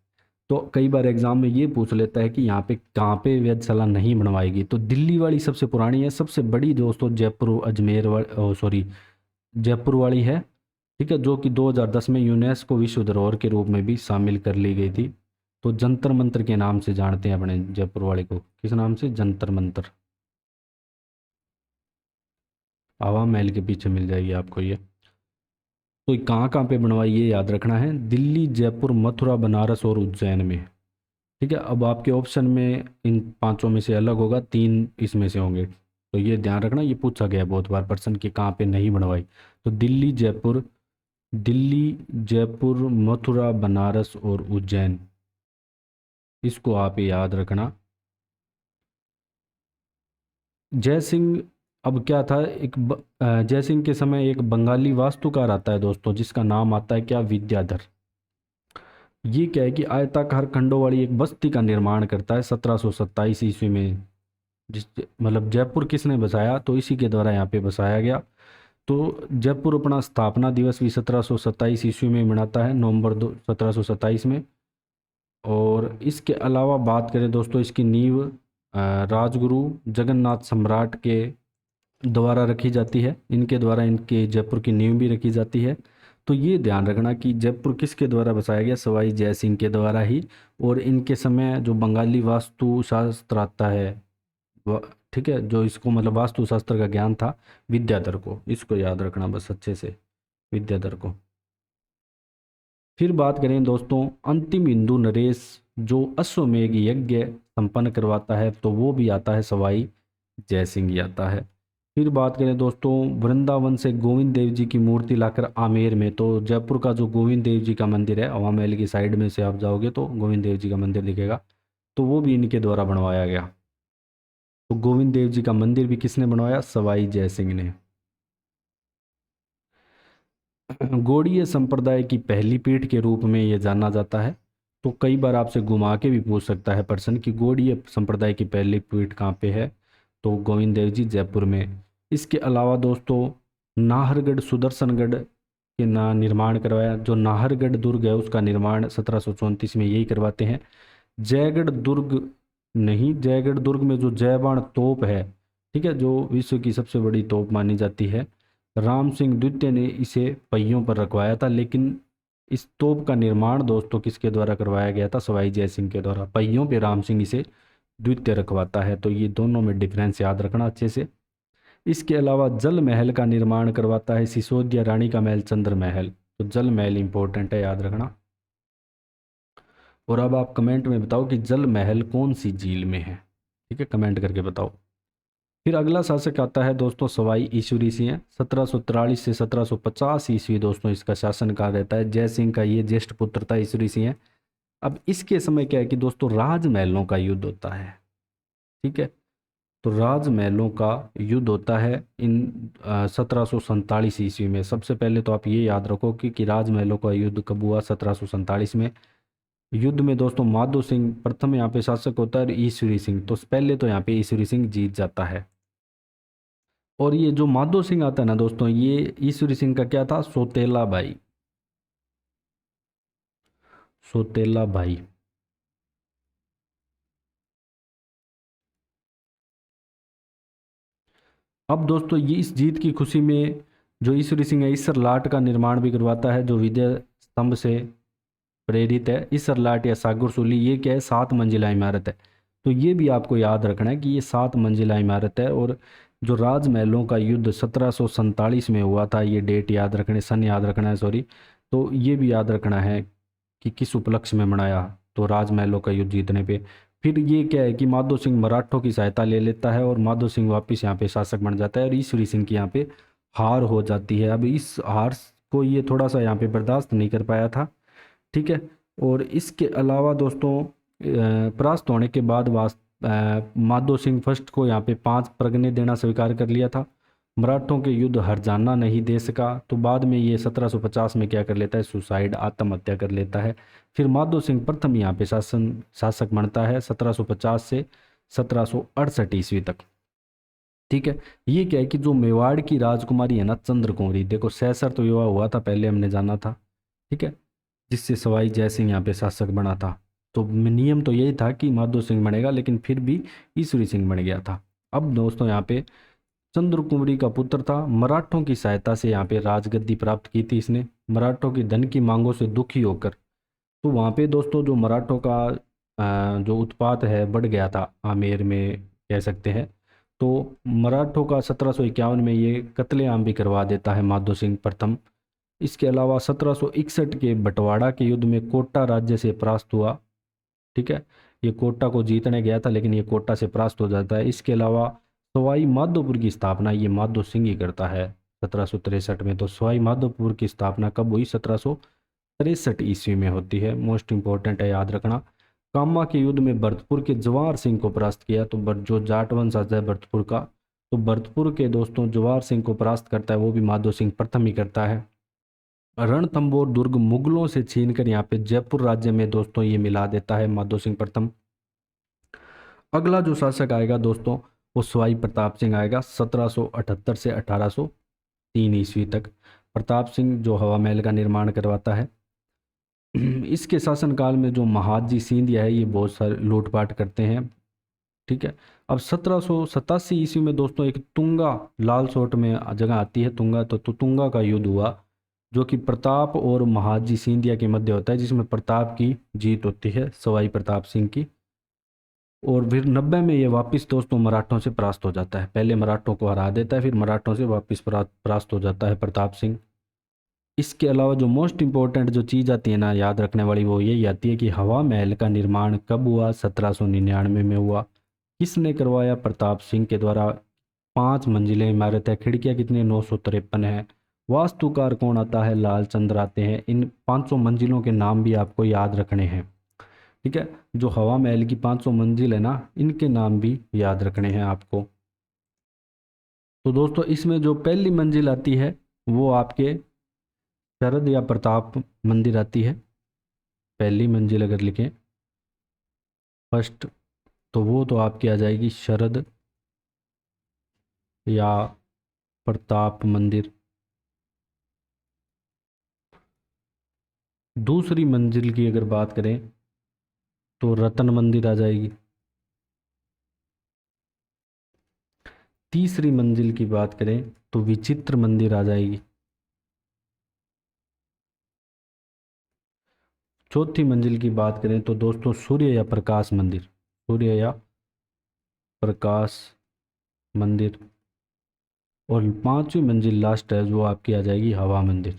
तो कई बार एग्जाम में ये पूछ लेता है कि यहाँ पे कहाँ पे वेधशाला नहीं बनवाएगी, तो दिल्ली वाली सबसे पुरानी है। सबसे बड़ी दोस्तों जयपुर अजमेर सॉरी जयपुर वाली है। ठीक है, जो कि 2010 में यूनेस्को विश्व धरोहर के रूप में भी शामिल कर ली गई थी। तो जंतर मंतर के नाम से जानते हैं अपने जयपुर वाले को। किस नाम से? जंतर मंतर। हवा महल के पीछे मिल जाएगी आपको ये। तो कहाँ कहाँ पे बनवाई ये याद रखना है, दिल्ली, जयपुर, मथुरा, बनारस और उज्जैन में। ठीक है, अब आपके ऑप्शन में इन 5 में से अलग होगा, 3 इसमें से होंगे। तो ये ध्यान रखना, ये पूछा गया बहुत बार प्रश्न कि कहाँ पे नहीं बनवाई। तो दिल्ली, जयपुर, मथुरा, बनारस और उज्जैन, इसको आप याद रखना। जय सिंह, अब क्या था, जय सिंह के समय एक बंगाली वास्तुकार आता है दोस्तों, जिसका नाम आता है क्या? विद्याधर। ये क्या है कि आयताकार खंडों वाली एक बस्ती का निर्माण करता है 1727 ईस्वी में। जिस मतलब जयपुर किसने बसाया? तो इसी के द्वारा यहाँ पे बसाया गया। तो जयपुर अपना स्थापना दिवस भी 1727 ईस्वी में मनाता है, नवंबर 1727 में। और इसके अलावा बात करें दोस्तों, इसकी नींव राजगुरु जगन्नाथ सम्राट के द्वारा रखी जाती है। इनके द्वारा इनके जयपुर की नींव भी रखी जाती है। तो ये ध्यान रखना कि जयपुर किसके द्वारा बसाया गया? सवाई जय सिंह के द्वारा ही। और इनके समय जो बंगाली वास्तु शास्त्र आता है, ठीक है, जो इसको मतलब वास्तु शास्त्र का ज्ञान था विद्याधर को, इसको याद रखना बस अच्छे से, विद्याधर को। फिर बात करें दोस्तों अंतिम हिंदू नरेश जो अश्वमेध यज्ञ संपन्न करवाता है, तो वो भी आता है सवाई जय सिंह ही आता है। फिर बात करें दोस्तों वृंदावन से गोविंद देव जी की मूर्ति लाकर आमेर में, तो जयपुर का जो गोविंद देव जी का मंदिर है, हवा महल की साइड में से आप जाओगे तो गोविंद देव जी का मंदिर दिखेगा, तो वो भी इनके द्वारा बनवाया गया। तो गोविंद देव जी का मंदिर भी किसने बनवाया? सवाई जय सिंह ने। गौड़ीय संप्रदाय की पहली पीढ़ के रूप में ये जाना जाता है। तो कई बार आपसे घुमा के भी पूछ सकता है प्रश्न कि गौड़ीय संप्रदाय की पहली पीढ़ कहाँ पे है? तो गोविंद देव जी जयपुर में। इसके अलावा दोस्तों नाहरगढ़ सुदर्शनगढ़ के निर्माण करवाया। जो नाहरगढ़ दुर्ग है उसका निर्माण 1734 में यही करवाते हैं। जयगढ़ दुर्ग नहीं, जयगढ़ दुर्ग में जो जयबाण तोप है, ठीक है, जो विश्व की सबसे बड़ी तोप मानी जाती है, राम सिंह द्वितीय ने इसे पहियों पर रखवाया था। लेकिन इस तोप का निर्माण दोस्तों किसके द्वारा करवाया गया था? सवाई जय सिंह के द्वारा। पहियों पे राम सिंह इसे द्वितीय रखवाता है। तो ये दोनों में डिफरेंस याद रखना अच्छे से। इसके अलावा जल महल का निर्माण करवाता है सिसोदिया रानी का महल चंद्र महल। तो जल महल इंपॉर्टेंट है, याद रखना। और अब आप कमेंट में बताओ कि जल महल कौन सी झील में है। ठीक है, कमेंट करके बताओ। फिर अगला शासक आता है दोस्तों सवाई ईश्वरी सिंह है। 1743 से 1750 ईस्वी दोस्तों इसका शासनकाल रहता है। जय सिंह का ये ज्येष्ठ पुत्र था, ईश्वरी सिंह है। अब इसके समय क्या है कि दोस्तों राजमहलों का युद्ध होता है। ठीक है, तो राजमहलों का युद्ध होता है इन 1747 ईस्वी में। सबसे पहले तो आप ये याद रखो कि राजमहलों का युद्ध कब हुआ? 1747 में। युद्ध में दोस्तों माधो सिंह प्रथम यहाँ पे शासक होता है, ईश्वरी सिंह। तो पहले तो यहाँ पे ईश्वरी सिंह जीत जाता है। और ये जो माधो सिंह आता है ना दोस्तों, ये ईश्वरी सिंह का क्या था? सौतेला भाई। सौतेला भाई। अब दोस्तों ये इस जीत की खुशी में जो ईश्वरी सिंह है ईसर लाट का निर्माण भी करवाता है, जो विजय स्तंभ से प्रेरित है। ईसर लाट या सागुर सूली ये क्या है, 7 मंजिला इमारत है। तो ये भी आपको याद रखना है कि ये 7 मंजिला इमारत है। और जो राजमहलों का युद्ध 1747 में हुआ था, ये डेट याद रखने, सन याद रखना है, सॉरी। तो ये भी याद रखना है कि किस उपलक्ष्य में मनाया, तो राजमहलों का युद्ध जीतने पे। फिर ये क्या है कि माधो सिंह मराठों की सहायता ले लेता है और माधो सिंह वापस यहाँ पे शासक बन जाता है और ईश्वरी सिंह की यहाँ पे हार हो जाती है। अब इस हार को ये थोड़ा सा यहाँ पे बर्दाश्त नहीं कर पाया था, ठीक है। और इसके अलावा दोस्तों परास्त होने के बाद माधो सिंह फर्स्ट को यहाँ पे 5 परगने देना स्वीकार कर लिया था। मराठों के युद्ध हरजाना नहीं दे सका, तो बाद में ये 1750 में क्या कर लेता है, सुसाइड, आत्महत्या कर लेता है। फिर माधो सिंह प्रथम यहाँ पे शासक बनता है 1750 से 1768 ईस्वी तक, ठीक है। ये क्या है कि जो मेवाड़ की राजकुमारी है ना चंद्र कुंवरी, देखो सैसर तो विवाह हुआ था पहले, हमने जाना था, ठीक है, जिससे सवाई जय सिंह यहाँ पे शासक बना था। तो नियम तो यही था कि माधो सिंह बनेगा, लेकिन फिर भी ईश्वरी सिंह बन गया था। अब दोस्तों यहाँ पे चंद्र कुंवरी का पुत्र था, मराठों की सहायता से यहाँ पे राजगद्दी प्राप्त की थी इसने, मराठों की धन की मांगों से दुखी होकर। तो वहाँ पे दोस्तों जो मराठों का जो उत्पात है बढ़ गया था आमेर में, कह सकते हैं। तो मराठों का 1751 में ये कत्लेआम भी करवा देता है माधो सिंह प्रथम। इसके अलावा 1761 के बंटवाड़ा के युद्ध में कोटा राज्य से परास्त हुआ, ठीक है। ये कोटा को जीतने गया था, लेकिन ये कोटा से परास्त हो जाता है। इसके अलावा सवाई माधोपुर की स्थापना ये माधो सिंह ही करता है 1763 में। तो सवाई माधोपुर की स्थापना कब हुई, 1763 ईस्वी में होती है। मोस्ट इंपॉर्टेंट है, याद रखना। कामा के युद्ध में भरतपुर के जवाहर सिंह को परास्त किया, तो जो जाट वंश आता है भरतपुर का, तो भरतपुर के दोस्तों जवाहर सिंह को परास्त करता है, वो भी माधो सिंह प्रथम ही करता है। रणथंबोर दुर्ग मुगलों से छीनकर यहाँ पे जयपुर राज्य में दोस्तों ये मिला देता है माधो सिंह प्रथम। अगला जो शासक आएगा दोस्तों वो सवाई प्रताप सिंह आएगा 1778 से 1803 ईस्वी तक। प्रताप सिंह जो हवा महल का निर्माण करवाता है। इसके शासनकाल में जो महादजी सिंधिया है ये बहुत सारे लूटपाट करते हैं, ठीक है। अब 1787 ईस्वी में दोस्तों एक तुंगा लाल सोट में जगह आती है तुंगा, तो तुंगा का युद्ध हुआ, जो कि प्रताप और महादजी सिंधिया के मध्य होता है, जिसमें प्रताप की जीत होती है, सवाई प्रताप सिंह की। और फिर 90 में ये वापस दोस्तों मराठों से परास्त हो जाता है। पहले मराठों को हरा देता है, फिर मराठों से वापस परास्त हो जाता है प्रताप सिंह। इसके अलावा जो मोस्ट इंपॉर्टेंट जो चीज़ आती है ना याद रखने वाली, वो यही आती है कि हवा महल का निर्माण कब हुआ, 1799 में हुआ। किसने करवाया, प्रताप सिंह के द्वारा। 5 मंजिलें इमारत है, खिड़कियाँ कितनी, 953 है। वास्तुकार कौन आता है, लालचंद्र आते हैं। इन 500 मंजिलों के नाम भी आपको याद रखने हैं, ठीक है। जो हवा महल की 500 मंजिल है ना, इनके नाम भी याद रखने हैं आपको। तो दोस्तों इसमें जो पहली मंजिल आती है वो आपके शरद या प्रताप मंदिर आती है। पहली मंजिल अगर लिखें फर्स्ट, तो वो तो आपकी आ जाएगी शरद या प्रताप मंदिर। दूसरी मंजिल की अगर बात करें तो रतन मंदिर आ जाएगी। तीसरी मंजिल की बात करें तो विचित्र मंदिर आ जाएगी। चौथी मंजिल की बात करें तो दोस्तों सूर्य या प्रकाश मंदिर, सूर्य या प्रकाश मंदिर। और 5वीं मंजिल लास्ट है जो आपकी आ जाएगी हवा मंदिर,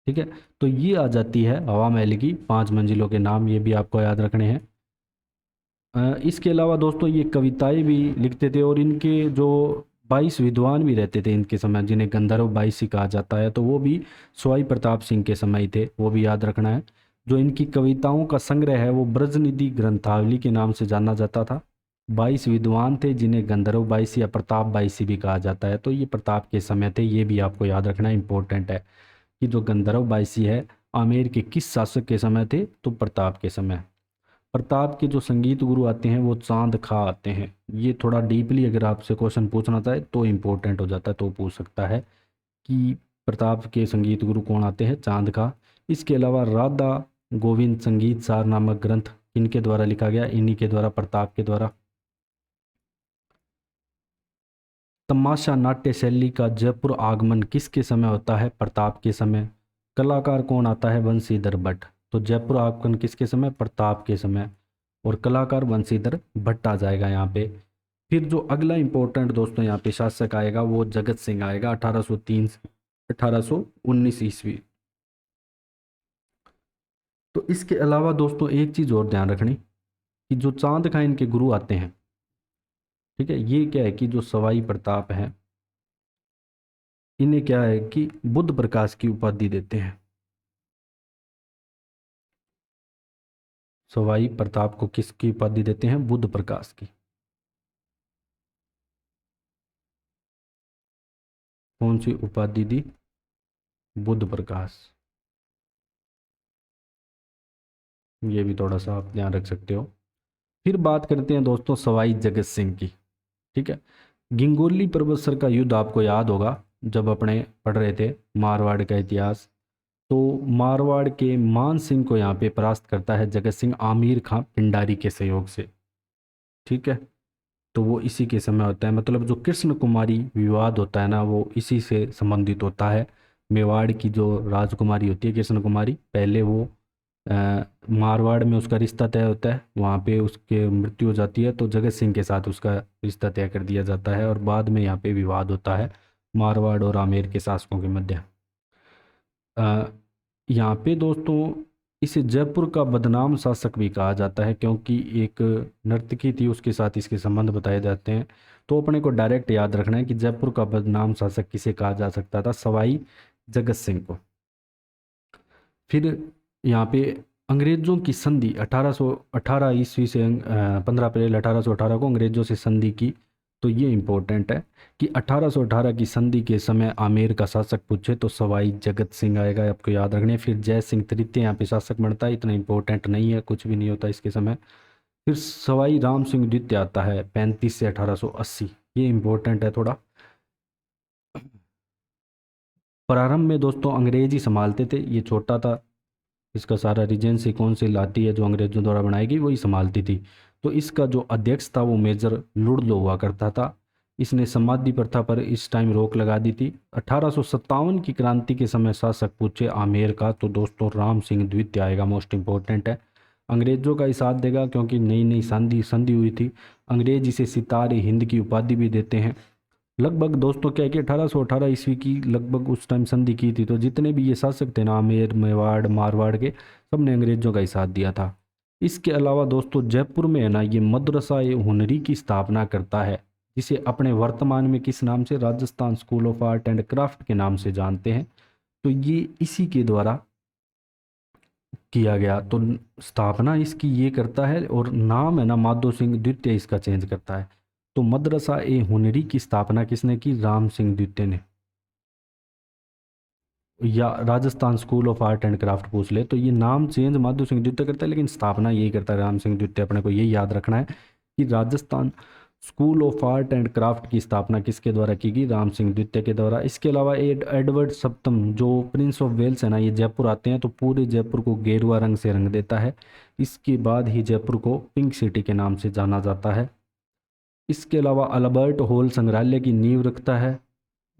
ठीक है। तो ये आ जाती है हवा महल की 5 मंजिलों के नाम, ये भी आपको याद रखने हैं। इसके अलावा दोस्तों ये कविताएं भी लिखते थे, और इनके जो 22 विद्वान भी रहते थे इनके समय, जिन्हें गंधर्व 22 ही कहा जाता है, तो वो भी सवाई प्रताप सिंह के समय ही थे, वो भी याद रखना है। जो इनकी कविताओं का संग्रह है वो ब्रजनिधि ग्रंथावली के नाम से जाना जाता था। 22 विद्वान थे जिन्हें गंधर्व 22 या प्रताप 22 भी कहा जाता है, तो ये प्रताप के समय थे, ये भी आपको याद रखना इंपॉर्टेंट है कि जो गंधर्व 22 है आमेर के किस शासक के समय थे, तो प्रताप के समय। प्रताप के जो संगीत गुरु आते हैं वो चांद खा आते हैं। ये थोड़ा डीपली अगर आपसे क्वेश्चन पूछना चाहे तो इम्पोर्टेंट हो जाता है, तो पूछ सकता है कि प्रताप के संगीत गुरु कौन आते हैं, चांद खा। इसके अलावा राधा गोविंद संगीत सार नामक ग्रंथ इनके द्वारा लिखा गया, इन्हीं के द्वारा, प्रताप के द्वारा। तमाशा नाट्य शैली का जयपुर आगमन किसके समय होता है? प्रताप के समय। कलाकार कौन आता है? बंशीधर भट्ट। तो जयपुर आगमन किसके समय? प्रताप के समय। और कलाकार बंशीधर भट्ट आ जाएगा यहाँ पे। फिर जो अगला इंपॉर्टेंट दोस्तों यहाँ पे शासक आएगा वो जगत सिंह आएगा 1803 से 1819 ईस्वी। तो इसके अलावा दोस्तों एक चीज़ और ध्यान रखनी कि जो चांद का इनके गुरु आते हैं, ठीक है, ये क्या है कि जो सवाई प्रताप है इन्हें क्या है कि बुद्ध प्रकाश की उपाधि देते हैं। सवाई प्रताप को किसकी उपाधि देते हैं? बुद्ध प्रकाश की। कौन सी उपाधि दी? बुद्ध प्रकाश। ये भी थोड़ा सा आप ध्यान रख सकते हो। फिर बात करते हैं दोस्तों सवाई जगत सिंह की। ठीक है, गिंगोली पर्वतसर का युद्ध आपको याद होगा जब अपने पढ़ रहे थे मारवाड़ का इतिहास। तो मारवाड़ के मान सिंह को यहाँ पे परास्त करता है जगत सिंह आमिर खां पिंडारी के सहयोग से। ठीक है, तो वो इसी के समय होता है, मतलब जो कृष्ण कुमारी विवाद होता है ना वो इसी से संबंधित होता है। मेवाड़ की जो राजकुमारी होती है कृष्ण कुमारी, पहले वो मारवाड़ में उसका रिश्ता तय होता है, वहाँ पे उसके मृत्यु हो जाती है तो जगत सिंह के साथ उसका रिश्ता तय कर दिया जाता है और बाद में यहाँ पे विवाद होता है मारवाड़ और आमेर के शासकों के मध्य। यहाँ पे दोस्तों इसे जयपुर का बदनाम शासक भी कहा जाता है क्योंकि एक नर्तकी थी उसके साथ इसके संबंध बताए जाते हैं। तो अपने को डायरेक्ट याद रखना है कि जयपुर का बदनाम शासक किसे कहा जा सकता था? सवाई जगत सिंह को। फिर यहाँ पे अंग्रेजों की संधि 1818 ईस्वी से 15 अप्रैल 1818 को अंग्रेजों से संधि की। तो ये इम्पोर्टेंट है कि 1818 की संधि के समय आमेर का शासक पूछे तो सवाई जगत सिंह आएगा, आपको याद रखने। फिर जय सिंह तृतीय यहाँ पे शासक बनता है, इतना इम्पोर्टेंट नहीं है, कुछ भी नहीं होता इसके समय। फिर सवाई राम सिंह द्वितीय आता है 35 से 1880, ये इम्पोर्टेंट है थोड़ा। प्रारंभ में दोस्तों अंग्रेज ही संभालते थे, ये छोटा था, इसका सारा रीजेंसी काउंसिल आती है जो अंग्रेजों द्वारा बनाई गई वही संभालती थी। तो इसका जो अध्यक्ष था वो मेजर लुड़लो हुआ करता था। इसने समाधि प्रथा पर इस टाइम रोक लगा दी थी। 1857 की क्रांति के समय शासक पूछे आमेर का, तो दोस्तों राम सिंह द्वितीय आएगा, मोस्ट इंपॉर्टेंट है। अंग्रेजों का ही साथ देगा क्योंकि नई नई संधि हुई थी। अंग्रेज इसे सितारे हिंद की उपाधि भी देते हैं। लगभग दोस्तों क्या है कि 1818 ईस्वी की लगभग उस टाइम संधि की थी, तो जितने भी ये शासक थे ना आमेर मेवाड़ मारवाड़ के, सब ने अंग्रेजों का ही साथ दिया था। इसके अलावा दोस्तों जयपुर में है ना ये मदरसा ए हुनरी की स्थापना करता है, जिसे अपने वर्तमान में किस नाम से? Rajasthan school of art and craft के नाम से जानते हैं। तो ये इसी के द्वारा किया गया, तो स्थापना इसकी ये करता है और नाम है ना माधो सिंह द्वितीय इसका चेंज करता है। तो मदरसा ए हुनरी की स्थापना किसने की? राम सिंह द्वितीय ने। या Rajasthan school of art and craft पूछ ले तो ये नाम चेंज माधो सिंह द्वितीय करता है लेकिन स्थापना यही करता है राम सिंह द्वितीय। अपने को यही याद रखना है कि Rajasthan school of art and craft की स्थापना किसके द्वारा की गई? राम सिंह द्वितीय के द्वारा। इसके अलावा एडवर्ड सप्तम जो प्रिंस ऑफ वेल्स है ना, ये जयपुर आते हैं तो पूरे जयपुर को गेरुआ रंग से रंग देता है। इसके बाद ही जयपुर को पिंक सिटी के नाम से जाना जाता है। इसके अलावा अल्बर्ट हॉल संग्रहालय की नींव रखता है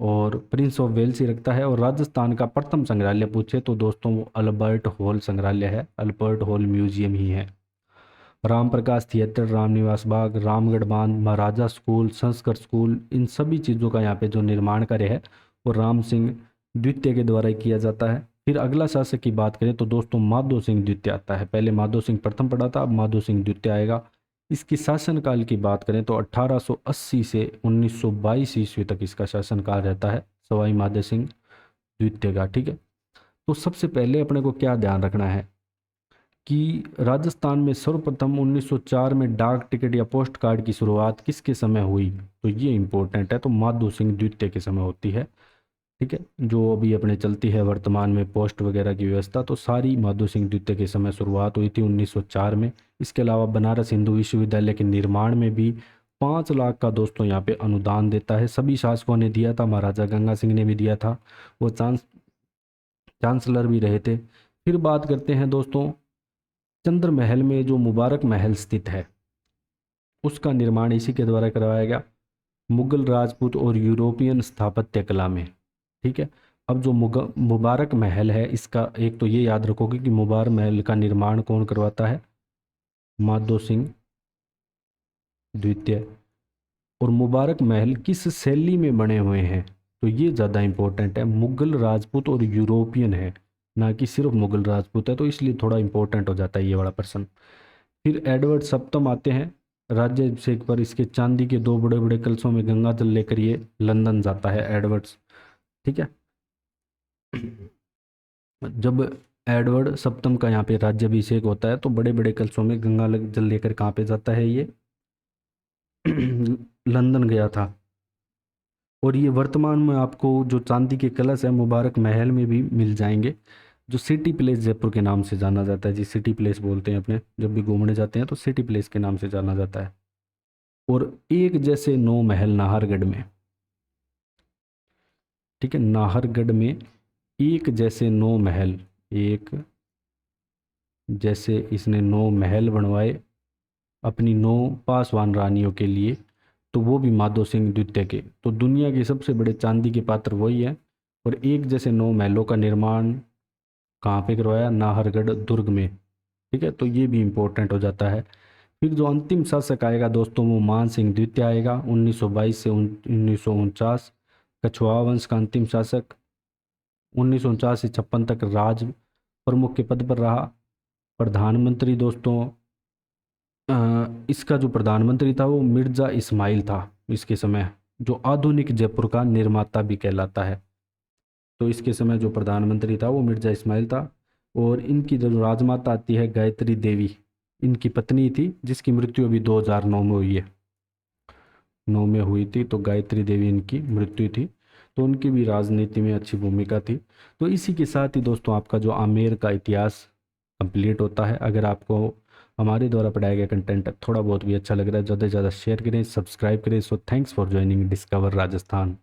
और प्रिंस ऑफ वेल्स ही रखता है। और राजस्थान का प्रथम संग्रहालय पूछे तो दोस्तों वो अल्बर्ट हॉल संग्रहालय है, अल्बर्ट हॉल म्यूजियम ही है। राम प्रकाश थिएटर, रामनिवास बाग, रामगढ़ बांध, महाराजा स्कूल, संस्कृत स्कूल, इन सभी चीज़ों का यहाँ पे जो निर्माण कार्य है वो राम सिंह द्वितीय के द्वारा ही किया जाता है। फिर अगला शासक की बात करें तो दोस्तों माधो सिंह द्वितीय आता है। पहले माधो सिंह प्रथम पड़ा था, अब माधो सिंह द्वितीय आएगा। इसकी शासनकाल की बात करें तो 1880 से 1922 ईस्वी तक इसका शासनकाल रहता है सवाई माधो सिंह द्वितीय का। ठीक है, तो सबसे पहले अपने को क्या ध्यान रखना है कि राजस्थान में सर्वप्रथम 1904 में डाक टिकट या पोस्ट कार्ड की शुरुआत किसके समय हुई? तो ये इंपॉर्टेंट है, तो माधो सिंह द्वितीय के समय होती है। ठीक है, जो अभी अपने चलती है वर्तमान में पोस्ट वगैरह की व्यवस्था, तो सारी माधो सिंह द्वितीय के समय शुरुआत हुई थी 1904 में। इसके अलावा बनारस हिंदू विश्वविद्यालय के निर्माण में भी 5 लाख का दोस्तों यहाँ पे अनुदान देता है। सभी शासकों ने दिया था, महाराजा गंगा सिंह ने भी दिया था, वो चांसलर भी रहे थे। फिर बात करते हैं दोस्तों चंद्र महल में जो मुबारक महल स्थित है उसका निर्माण इसी के द्वारा करवाया गया। मुगल, राजपूत और यूरोपियन स्थापत्य कला में। ठीक है। अब जो मुबारक महल है, इसका एक तो ये याद रखोगे कि मुबारक महल का निर्माण कौन करवाता है? माधो सिंह द्वितीय। और मुबारक महल किस शैली में बने हुए हैं? तो ये ज़्यादा इंपॉर्टेंट है, मुगल, राजपूत और यूरोपियन है, ना कि सिर्फ मुगल राजपूत है, तो इसलिए थोड़ा इंपॉर्टेंट हो जाता है ये वाला प्रश्न। फिर एडवर्ड सप्तम आते हैं। राज्याभिषेक पर इसके चांदी के 2 बड़े बड़े कलशों में गंगा जल लेकर ये लंदन जाता है एडवर्ड्स। ठीक है। जब एडवर्ड सप्तम का यहाँ पे राज्याभिषेक होता है तो बड़े बड़े कलशों में गंगा जल लेकर कहाँ पे जाता है ये? लंदन गया था। और ये वर्तमान में आपको जो चांदी के कलश है मुबारक महल में भी मिल जाएंगे, जो सिटी प्लेस जयपुर के नाम से जाना जाता है जी। सिटी प्लेस बोलते हैं अपने, जब भी घूमने जाते हैं तो सिटी प्लेस के नाम से जाना जाता है। और एक जैसे 9 महल नाहरगढ़ में। ठीक है, नाहरगढ़ में एक जैसे 9 महल, एक जैसे इसने 9 महल बनवाए अपनी 9 पासवान रानियों के लिए, तो वो भी माधो सिंह द्वितीय के। तो दुनिया के सबसे बड़े चांदी के पात्र वही है। और एक जैसे 9 महलों का निर्माण कहाँ पे करवाया? नाहरगढ़ दुर्ग में। ठीक है, तो ये भी इम्पोर्टेंट हो जाता है। फिर जो अंतिम शासक आएगा दोस्तों वो मान सिंह द्वितीय आएगा, 1922 से 1949। कछवाहा वंश का अंतिम शासक, 1949 से 56 तक राज प्रमुख के पद पर रहा। प्रधानमंत्री दोस्तों, इसका जो प्रधानमंत्री था वो मिर्ज़ा इस्माइल था इसके समय, जो आधुनिक जयपुर का निर्माता भी कहलाता है। तो इसके समय जो प्रधानमंत्री था वो मिर्ज़ा इस्माइल था। और इनकी जो राजमाता आती है गायत्री देवी, इनकी पत्नी थी, जिसकी मृत्यु अभी 2009 में हुई है, 9 में हुई थी, तो गायत्री देवी इनकी मृत्यु थी। तो उनकी भी राजनीति में अच्छी भूमिका थी। तो इसी के साथ ही दोस्तों आपका जो आमेर का इतिहास कंप्लीट होता है। अगर आपको हमारे द्वारा पढ़ाया गया कंटेंट थोड़ा बहुत भी अच्छा लग रहा है, ज़्यादा से ज़्यादा शेयर करें, सब्सक्राइब करें। So thanks for joining discover Rajasthan.